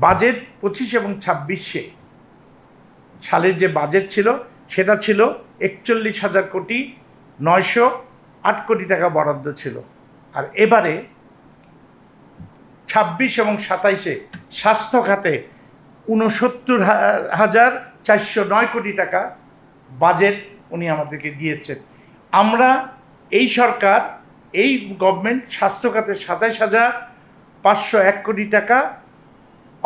Budget 25 এবং 26 সালের যে বাজেট ছিল সেটা ছিল 41,000 কোটি, 908 কোটি টাকা বরাদ্দ ছিল। আর এবারে 26 এবং 27-এ স্বাস্থ্য খাতে 69,409 কোটি টাকা বাজেট উনি আমাদেরকে দিয়েছেন। আমরা এই সরকার, এই গভর্নমেন্ট স্বাস্থ্য খাতে 27,501 কোটি টাকা,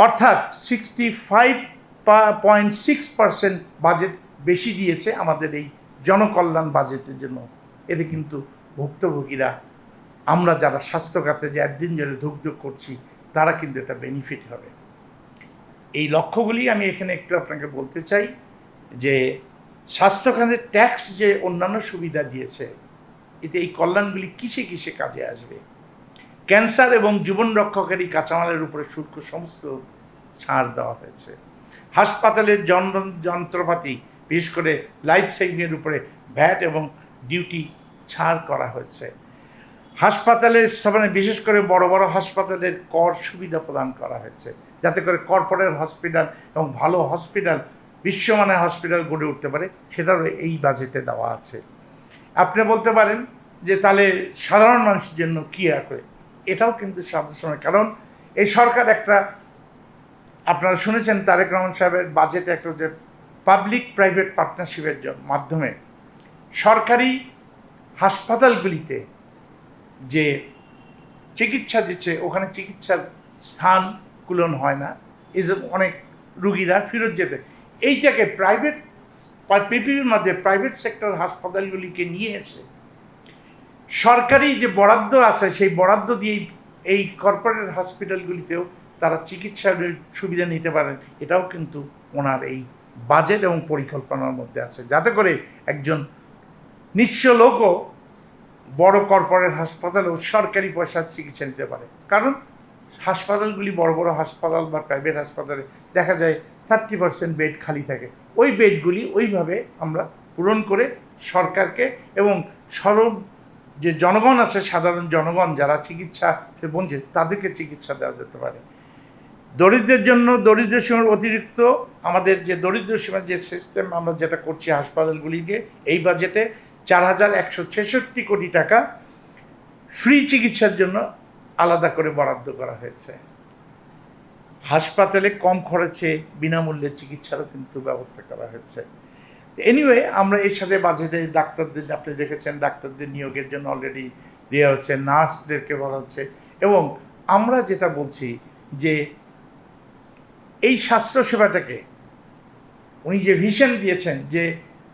অর্থাৎ 65.6% বাজেট বেশি দিয়েছে আমাদের এই জনকল্যাণ বাজেটের জন্য। এতে কিন্তু ভুক্তভোগীরা, আমরা যারা স্বাস্থ্য খাতে যে একদিন ধরে ধুকধুক করছি, তারা কিন্তু এটা বেনিফিট হবে। এই লক্ষ্যগুলি আমি এখানে একটু আপনাকে বলতে চাই যে স্বাস্থ্য খাতে ট্যাক্স যে অন্যান্য সুবিধা দিয়েছে, এতে এই কল্যাণগুলি কিসে কিসে কাজে আসবে। ক্যান্সার এবং জীবন রক্ষাকারী কাঁচামালের উপরে শুল্ক সমস্ত ছাড় দেওয়া হয়েছে। হাসপাতালের যন্ত্রপাতি, বিশেষ করে লাইফ সেভিংয়ের উপরে ভ্যাট এবং ডিউটি ছাড় করা হয়েছে। হাসপাতালের মানে বিশেষ করে বড় বড় হাসপাতালের কর সুবিধা প্রদান করা হয়েছে, যাতে করে কর্পোরেট হসপিটাল এবং ভালো হসপিটাল, বিশ্বমানের হসপিটাল গড়ে উঠতে পারে, সেটারও এই বাজেটে দেওয়া আছে। আপনি বলতে পারেন যে তাহলে সাধারণ মানুষের জন্য কী করে, এটাও কিন্তু সময়, কারণ এই সরকার একটা, আপনারা শুনেছেন তারেক রহমান সাহেবের বাজেটে একটা যে পাবলিক প্রাইভেট পার্টনারশিপের মাধ্যমে সরকারি হাসপাতালগুলিতে যে চিকিৎসা দিচ্ছে, ওখানে চিকিৎসার স্থান কুলন হয় না, এই যে অনেক রুগীরা ফেরত যেতে, এইটাকে প্রাইভেট পিপিপির মধ্যে প্রাইভেট সেক্টর হাসপাতালগুলিকে নিয়ে এসে সরকারি যে বরাদ্দ আছে সেই বরাদ্দ দিয়েই এই কর্পোরেট হসপিটালগুলিতেও তারা চিকিৎসার সুবিধা নিতে পারেন। এটাও কিন্তু ওনার এই বাজেট এবং পরিকল্পনার মধ্যে আছে, যাতে করে একজন নিঃস্ব লোকও বড় কর্পোরেট হাসপাতালেও সরকারি পয়সার চিকিৎসা নিতে পারে। কারণ হাসপাতালগুলি বড় বড় হাসপাতাল বা প্রাইভেট হাসপাতালে দেখা যায় 30% বেড খালি থাকে। ওই বেডগুলি ওইভাবে আমরা পূরণ করে সরকারকে এবং যে জনগণ আছে, সাধারণ জনগণ যারা চিকিৎসা সে বঞ্চিত, তাদেরকে চিকিৎসা দেওয়া যেতে পারে। দরিদ্রের জন্য দরিদ্র সীমার অতিরিক্ত আমাদের যে দরিদ্র সীমার যে সিস্টেম আমরা যেটা করছি হাসপাতালগুলিকে, এই বাজেটে 4,166 কোটি টাকা ফ্রি চিকিৎসার জন্য আলাদা করে বরাদ্দ করা হয়েছে। হাসপাতালে কম খরচে বিনামূল্যে চিকিৎসারও কিন্তু ব্যবস্থা করা হয়েছে। এনিওয়ে, আমরা এর সাথে বাজেটে ডাক্তারদের, আপনি দেখেছেন ডাক্তারদের নিয়োগের জন্য অলরেডি দেওয়া হচ্ছে, নার্সদেরকে বলা হচ্ছে। এবং আমরা যেটা বলছি যে এই স্বাস্থ্যসেবাটাকে উনি যে ভিশন দিয়েছেন, যে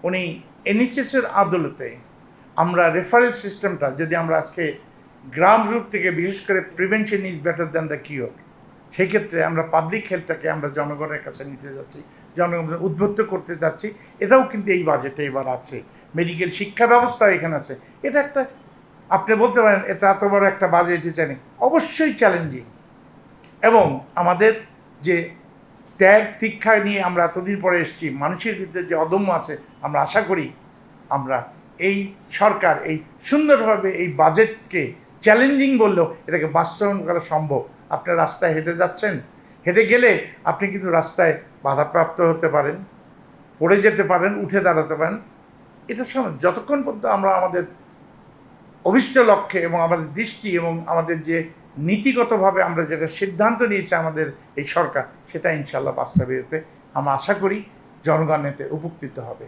উনি এনএইচএসের আদলতে আমরা রেফারেল সিস্টেমটা যদি আমরা আজকে গ্রাম রূপ থেকে, বিশেষ করে prevention is better than the cure, সেই ক্ষেত্রে আমরা পাবলিক হেলথটাকে আমরা জনগণের কাছে নিতে যাচ্ছি, জনগণের উদ্বুদ্ধ করতে যাচ্ছি। এটাও কিন্তু এই বাজেটে এবার আছে। মেডিকেল শিক্ষা ব্যবস্থাও এখানে আছে। এটা একটা, আপনি বলতে পারেন এটা এত বড় একটা বাজেট জানি, অবশ্যই চ্যালেঞ্জিং। এবং আমাদের যে ত্যাগ দীক্ষা নিয়ে আমরা এতদিন পরে এসেছি, মানুষের ভিতরে যে অদম্য আছে, আমরা আশা করি আমরা এই সরকার এই সুন্দরভাবে এই বাজেটকে চ্যালেঞ্জিং বললেও এটাকে বাস্তবায়ন করা সম্ভব। আপনি রাস্তায় হেঁটে যাচ্ছেন, হেঁটে গেলে আপনি কিন্তু রাস্তায় বাধাপ্রাপ্ত হতে পারেন, পড়ে যেতে পারেন, উঠে দাঁড়াতে পারেন। এটা যতক্ষণ পর্যন্ত আমরা আমাদের অভিষ্ট লক্ষ্যে এবং আমাদের দৃষ্টি এবং আমাদের যে নীতিগতভাবে আমরা যেটা সিদ্ধান্ত নিয়েছে আমাদের এই সরকার, সেটা ইনশাল্লাহ বাস্তবায়িত, আমরা আশা করি জনগণ এতে উপকৃত হবে।